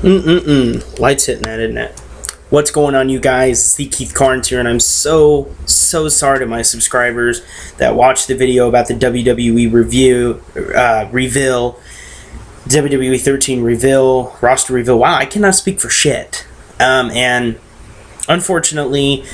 Lights hitting that, isn't it? What's going on, you guys? It's the Keith Carnes here, and I'm so sorry to my subscribers that watched the video about the WWE reveal, WWE 13 reveal, roster reveal. Wow, I cannot speak for shit. And unfortunately,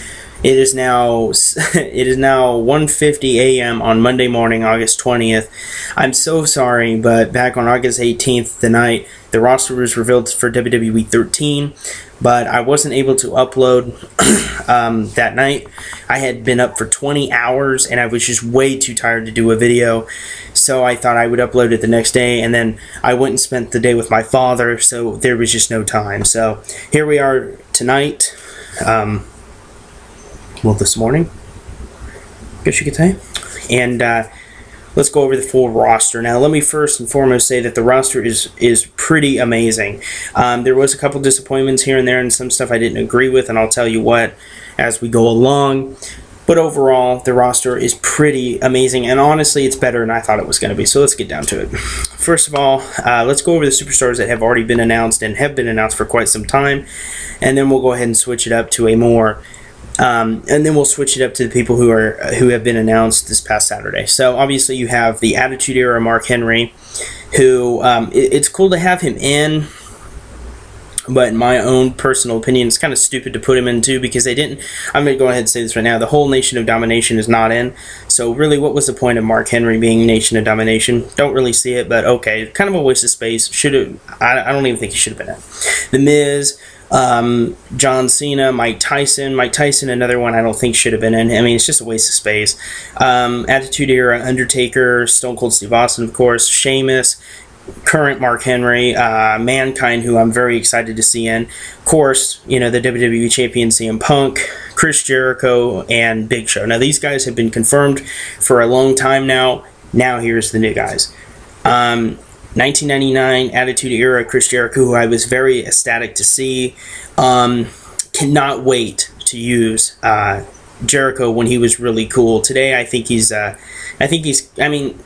it is now 1:50 a.m. on Monday morning, August 20th. I'm so sorry, but back on August 18th, the night the roster was revealed for WWE 13, but I wasn't able to upload that night. I had been up for 20 hours, and I was just way too tired to do a video, so I thought I would upload it the next day, and then I went and spent the day with my father, so there was just no time. So here we are tonight. Well, this morning, I guess you could say. And let's go over the full roster. Now, let me first and foremost say that the roster is pretty amazing. There was a couple disappointments here and there and some stuff I didn't agree with, and I'll tell you what as we go along. But overall, the roster is pretty amazing, and honestly, it's better than I thought it was going to be. So let's get down to it. First of all, let's go over the superstars that have already been announced and have been announced for quite some time, and then we'll go ahead and switch it up to a more... and then we'll switch it up to the people who have been announced this past Saturday. So obviously you have the Attitude Era Mark Henry, who it's cool to have him in, but in my own personal opinion, it's kind of stupid to put him in too, because they didn't. I'm going to go ahead and say this right now. The whole Nation of Domination is not in. So really, what was the point of Mark Henry being Nation of Domination? Don't really see it, but okay, kind of a waste of space. I don't even think he should have been in. The Miz. John Cena, Mike Tyson, another one I don't think should have been in. I mean, it's just a waste of space. Attitude Era, Undertaker, Stone Cold Steve Austin, of course, Sheamus, current Mark Henry, Mankind, who I'm very excited to see in. Of course, you know, the WWE Champion CM Punk, Chris Jericho, and Big Show. Now, these guys have been confirmed for a long time now. Now, here's the new guys. 1999 Attitude Era Chris Jericho, who I was very ecstatic to see. Cannot wait to use Jericho when he was really cool. Today, I mean,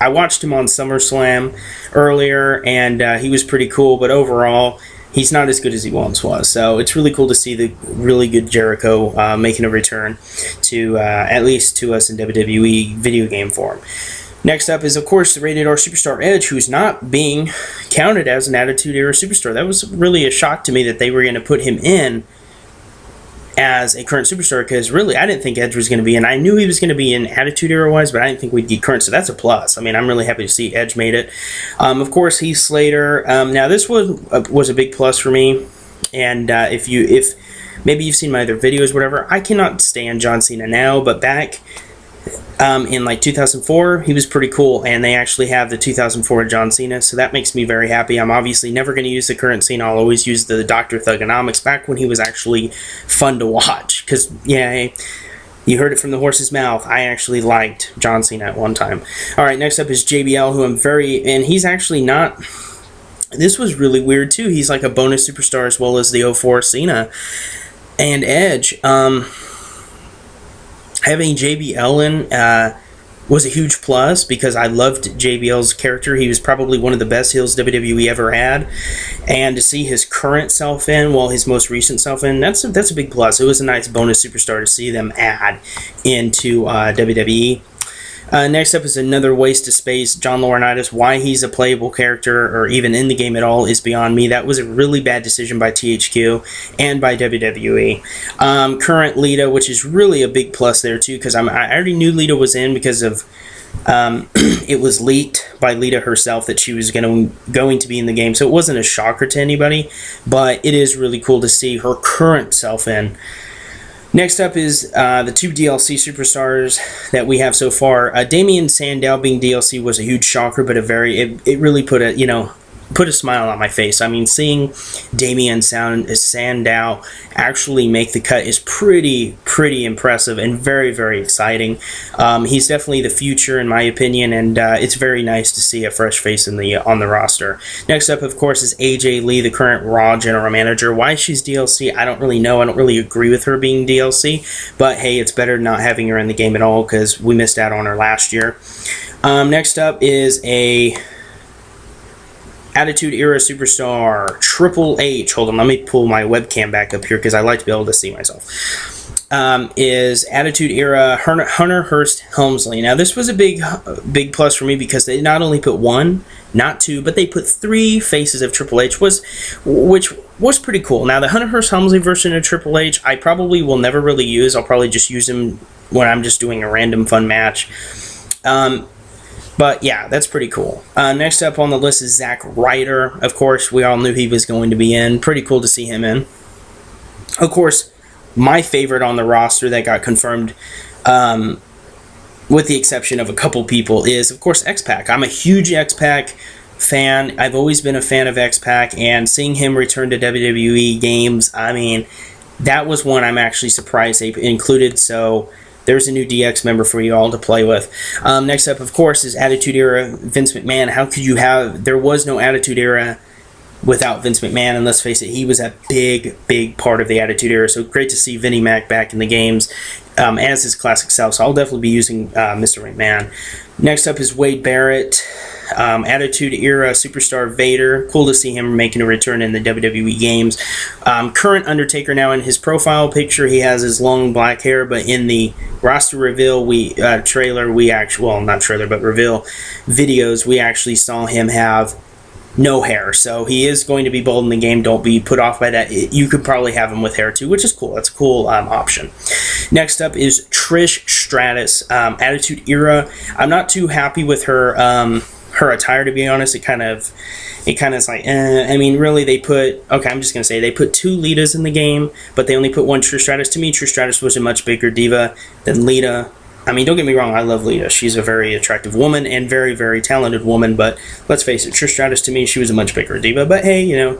I watched him on SummerSlam earlier, and he was pretty cool, but overall, he's not as good as he once was. So it's really cool to see the really good Jericho making a return to, at least to us in WWE video game form. Next up is, of course, the Rated R Superstar Edge, who's not being counted as an Attitude Era Superstar. That was really a shock to me that they were going to put him in as a current superstar, because really, I didn't think Edge was going to be in. I knew he was going to be in Attitude Era-wise, but I didn't think we'd get current, so that's a plus. I mean, I'm really happy to see Edge made it. Of course, Heath Slater. Now, this was a big plus for me, and if maybe you've seen my other videos, whatever, I cannot stand John Cena now, but back... in like 2004, he was pretty cool, and they actually have the 2004 John Cena, so that makes me very happy. I'm obviously never going to use the current Cena. I'll always use the Dr. Thugonomics back when he was actually fun to watch, because, yeah, you heard it from the horse's mouth. I actually liked John Cena at one time. Alright, next up is JBL, who and he's actually not... This was really weird, too. He's like a bonus superstar as well as the 04 Cena and Edge. Having JBL in was a huge plus, because I loved JBL's character. He was probably one of the best heels WWE ever had, and to see his current self in, well, his most recent self in, that's a big plus. It was a nice bonus superstar to see them add into WWE. Next up is another waste of space, John Laurinaitis. Why he's a playable character or even in the game at all is beyond me. That was a really bad decision by THQ and by WWE. Current Lita, which is really a big plus there too, because I already knew Lita was in because of it was leaked by Lita herself that she was going to be in the game, so it wasn't a shocker to anybody, but it is really cool to see her current self in. Next up is the two DLC superstars that we have so far. Damien Sandow being DLC was a huge shocker, but it really put a smile on my face. I mean, seeing Damien Sandow actually make the cut is pretty impressive and very, very exciting. He's definitely the future, in my opinion, and it's very nice to see a fresh face on the roster. Next up, of course, is AJ Lee, the current Raw General Manager. Why she's DLC, I don't really know. I don't really agree with her being DLC, but hey, it's better not having her in the game at all, because we missed out on her last year. Next up is a Attitude Era superstar Triple H. Hold on, let me pull my webcam back up here because I like to be able to see myself. Is Attitude Era Hunter Hearst Helmsley. Now, this was a big plus for me because they not only put one, not two, but they put three faces of Triple H, which was pretty cool. Now, the Hunter Hearst Helmsley version of Triple H, I probably will never really use. I'll probably just use him when I'm just doing a random fun match. But yeah, that's pretty cool. Next up on the list is Zack Ryder. Of course, we all knew he was going to be in. Pretty cool to see him in. Of course, my favorite on the roster that got confirmed, with the exception of a couple people, is, of course, X-Pac. I'm a huge X-Pac fan. I've always been a fan of X-Pac, and seeing him return to WWE games, I mean, that was one I'm actually surprised they included, so there's a new DX member for you all to play with. Next up, of course, is Attitude Era Vince McMahon. How could you have... There was no Attitude Era without Vince McMahon, and let's face it, he was a big part of the Attitude Era, so great to see Vinnie Mac back in the games as his classic self, so I'll definitely be using Mr. McMahon. Next up is Wade Barrett, Attitude Era Superstar Vader. Cool to see him making a return in the WWE games. Current Undertaker. Now, in his profile picture, he has his long black hair, but in the roster reveal trailer, reveal videos, we actually saw him have no hair, so he is going to be bald in the game. Don't be put off by that. You could probably have him with hair too, which is cool. That's a cool option. Next up is Trish Stratus, Attitude Era. I'm not too happy with her attire, to be honest. It kind of is like, I mean, really, I'm just gonna say they put two Litas in the game, but they only put one Trish Stratus. To me, Trish Stratus was a much bigger diva than Lita. I mean, don't get me wrong, I love Lita. She's a very attractive woman and very, very talented woman, but let's face it, Trish Stratus, to me, she was a much bigger diva. But hey, you know,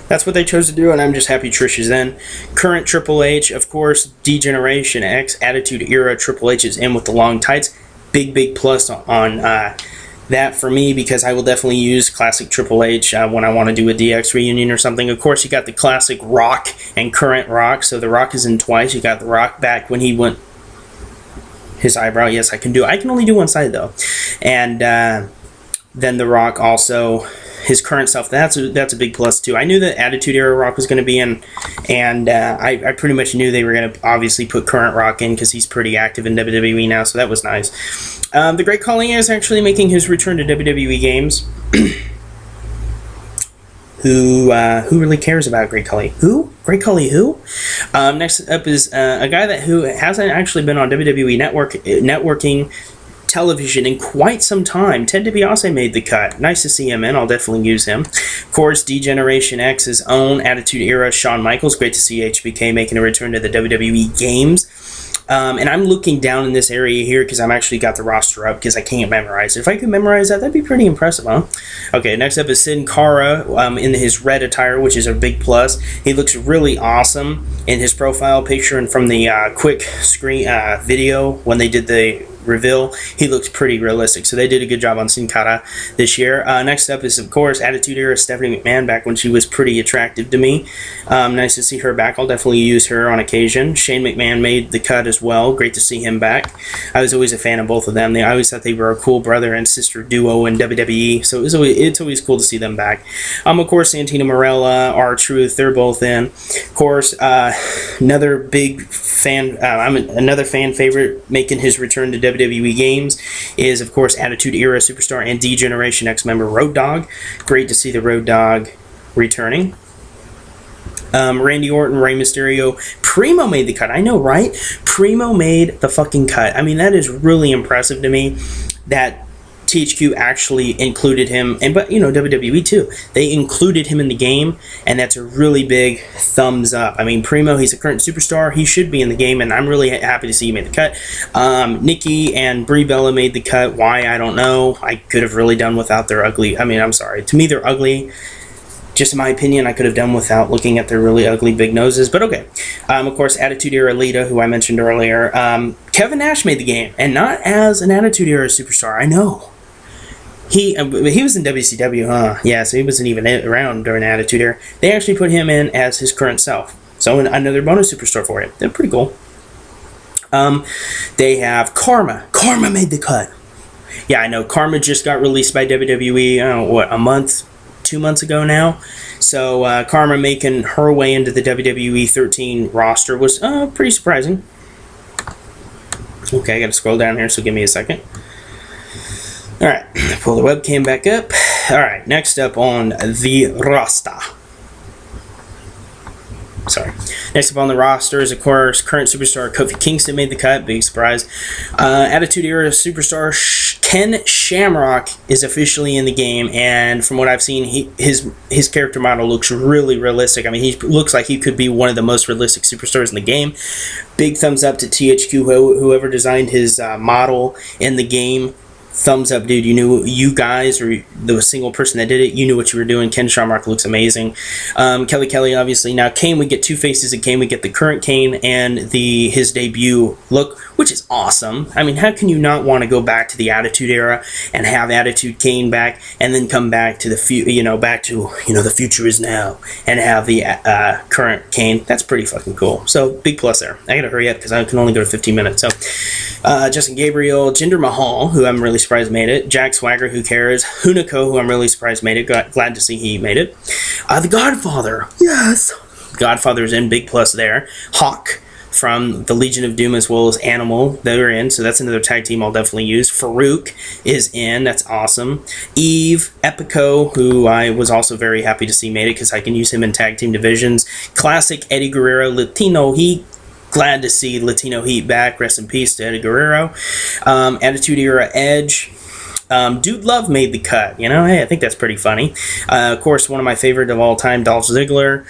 that's what they chose to do, and I'm just happy Trish is in. Current Triple H, of course, D-Generation X, Attitude Era, Triple H is in with the long tights. Big plus on that for me, because I will definitely use classic Triple H when I want to do a DX reunion or something. Of course, you got the classic Rock and current Rock, so the Rock is in twice. You got the Rock back when he went... His eyebrow, yes, I can only do one side, though. And then the Rock also, his current self, that's a big plus, too. I knew that Attitude Era Rock was going to be in, and I pretty much knew they were going to obviously put current Rock in because he's pretty active in WWE now, so that was nice. The Great Khali is actually making his return to WWE games. Who really cares about Great Khali? Who? Great Khali who? Next up is a guy who hasn't actually been on WWE networking television in quite some time. Ted DiBiase made the cut. Nice to see him in. I'll definitely use him. Of course, D-Generation X's own Attitude Era Shawn Michaels. Great to see HBK making a return to the WWE games. And I'm looking down in this area here because I'm actually got the roster up because I can't memorize it. If I could memorize that, that'd be pretty impressive, huh? Okay, next up is Sin Cara in his red attire, which is a big plus. He looks really awesome in his profile picture, and from the quick screen video when they did the reveal, he looks pretty realistic. So they did a good job on Sin Cara this year. Next up is, of course, Attitude Era Stephanie McMahon, back when she was pretty attractive to me. Nice to see her back. I'll definitely use her on occasion. Shane McMahon made the cut as well. Great to see him back. I was always a fan of both of them. I always thought they were a cool brother and sister duo in WWE, so it's always cool to see them back. Of course, Santino Marella, R-Truth, they're both in. Of course, another big fan, another fan favorite making his return to WWE games is, of course, Attitude Era Superstar and D-Generation X member Road Dogg. Great to see the Road Dogg returning. Randy Orton, Rey Mysterio, Primo made the cut. I know, right? Primo made the fucking cut. I mean, that is really impressive to me that THQ actually included him, but you know, WWE too. They included him in the game, and that's a really big thumbs up. I mean, Primo, he's a current superstar. He should be in the game, and I'm really happy to see he made the cut. Nikki and Brie Bella made the cut. Why? I don't know. I could have really done without their ugly. I mean, I'm sorry. To me, they're ugly. Just in my opinion, I could have done without looking at their really ugly big noses, but okay. Of course, Attitude Era Lita, who I mentioned earlier. Kevin Nash made the game, and not as an Attitude Era superstar. I know. He was in WCW, huh? Yeah, so he wasn't even around during Attitude Era. They actually put him in as his current self. So another bonus superstar for him. They're pretty cool. They have Karma. Karma made the cut. Yeah, I know. Karma just got released by WWE, a month 2 months ago now. So Karma making her way into the WWE 13 roster was pretty surprising. Okay, I gotta scroll down here, so give me a second. Alright, pull the webcam back up. Alright, next up on the roster. Sorry. Next up on the roster is, of course, current superstar Kofi Kingston made the cut. Big surprise. Attitude Era superstar Ken Shamrock is officially in the game, and from what I've seen, his character model looks really realistic. I mean, he looks like he could be one of the most realistic superstars in the game. Big thumbs up to THQ, whoever designed his model in the game. Thumbs up, dude. You guys, or the single person that did it, you knew what you were doing. Ken Shamrock looks amazing. Kelly, obviously. Now, Kane, we get two faces of Kane. We get the current Kane and his debut look, which is awesome. I mean, how can you not want to go back to the Attitude Era and have Attitude Kane back, and then come back to the the future is now, and have the current Kane? That's pretty fucking cool. So, big plus there. I gotta hurry up because I can only go to 15 minutes. So, Justin Gabriel, Jinder Mahal, who I'm really surprised made it. Jack Swagger, who cares? Hunico, who I'm really surprised made it. Glad to see he made it. The Godfather, yes. Godfather's in, big plus there. Hawk from the Legion of Doom, as well as Animal, they're in, so that's another tag team I'll definitely use. Farouk is in, that's awesome. Eve, Epico, who I was also very happy to see made it because I can use him in tag team divisions. Classic Eddie Guerrero, Latino Heat. Glad to see Latino Heat back. Rest in peace to Eddie Guerrero. Attitude Era Edge. Dude Love made the cut. Hey, I think that's pretty funny. Of course, one of my favorite of all time, Dolph Ziggler.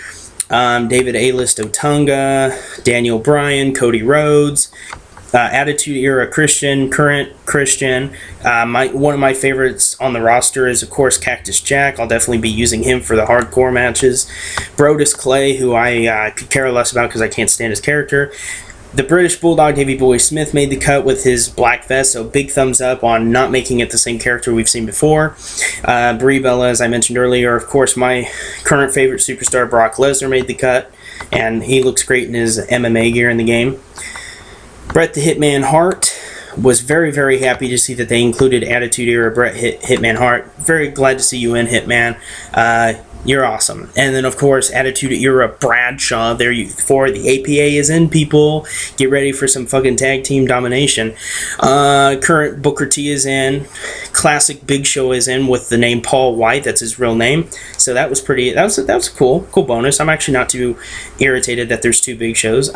David A-List Otunga. Daniel Bryan. Cody Rhodes. Attitude Era Christian, current Christian. One of my favorites on the roster is, of course, Cactus Jack. I'll definitely be using him for the hardcore matches. Brodus Clay, who I could care less about because I can't stand his character. The British Bulldog, Davey Boy Smith, made the cut with his black vest, so big thumbs up on not making it the same character we've seen before. Brie Bella, as I mentioned earlier. Of course, my current favorite superstar, Brock Lesnar, made the cut, and he looks great in his MMA gear in the game. Bret the Hitman Hart was very, very happy to see that they included Attitude Era Bret Hitman Hart. Very glad to see you in, Hitman. You're awesome. And then, of course, Attitude Era Bradshaw. There you for the APA is in, people. Get ready for some fucking tag team domination. Current Booker T is in. Classic Big Show is in with the name Paul White. That's his real name. So that was pretty. That was a cool bonus. I'm actually not too irritated that there's two Big Shows.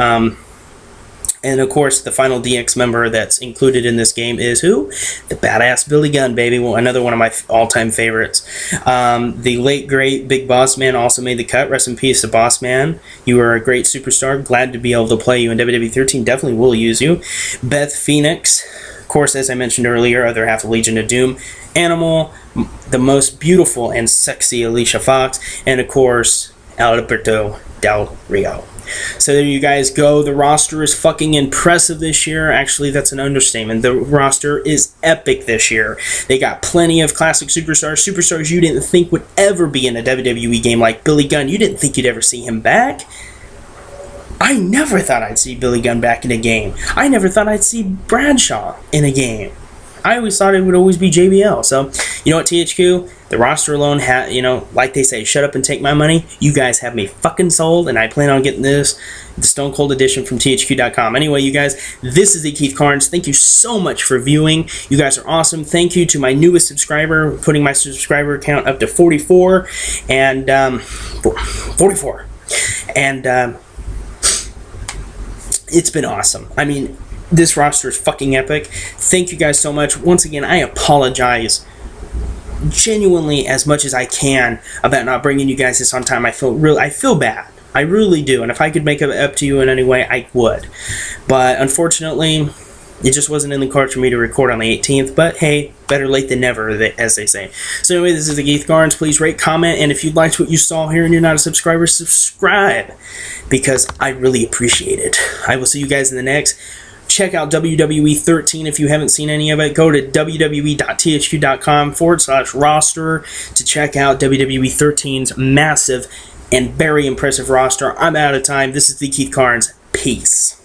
And, of course, the final DX member that's included in this game is who? The badass Billy Gunn, baby. Well, another one of my all-time favorites. The late, great Big Boss Man also made the cut. Rest in peace to Boss Man. You were a great superstar. Glad to be able to play you in WWE 13. Definitely will use you. Beth Phoenix. Of course, as I mentioned earlier, other half of Legion of Doom. Animal. The most beautiful and sexy Alicia Fox. And, of course, Alberto Del Rio. So there you guys go. The roster is fucking impressive this year. Actually, that's an understatement. The roster is epic this year. They got plenty of classic superstars you didn't think would ever be in a WWE game, like Billy Gunn. You didn't think you'd ever see him back. I never thought I'd see Billy Gunn back in a game. I never thought I'd see Bradshaw in a game. I always thought it would always be JBL. So, you know what, THQ? The roster alone, like they say, shut up and take my money. You guys have me fucking sold, and I plan on getting the Stone Cold Edition from THQ.com. Anyway, you guys, this is the Keith Carnes. Thank you so much for viewing. You guys are awesome. Thank you to my newest subscriber, putting my subscriber count up to 44. And, 44. And, it's been awesome. I mean, this roster is fucking epic. Thank you guys so much. Once again, I apologize genuinely as much as I can about not bringing you guys this on time. I feel bad. I really do. And if I could make it up to you in any way, I would. But unfortunately, it just wasn't in the cards for me to record on the 18th. But hey, better late than never, as they say. So anyway, this is the Keith Carnes. Please rate, comment, and if you liked what you saw here and you're not a subscriber, subscribe, because I really appreciate it. I will see you guys in the next. Check out WWE 13 if you haven't seen any of it. Go to www.thq.com/roster to check out WWE 13's massive and very impressive roster. I'm out of time. This is the Keith Carnes. Peace.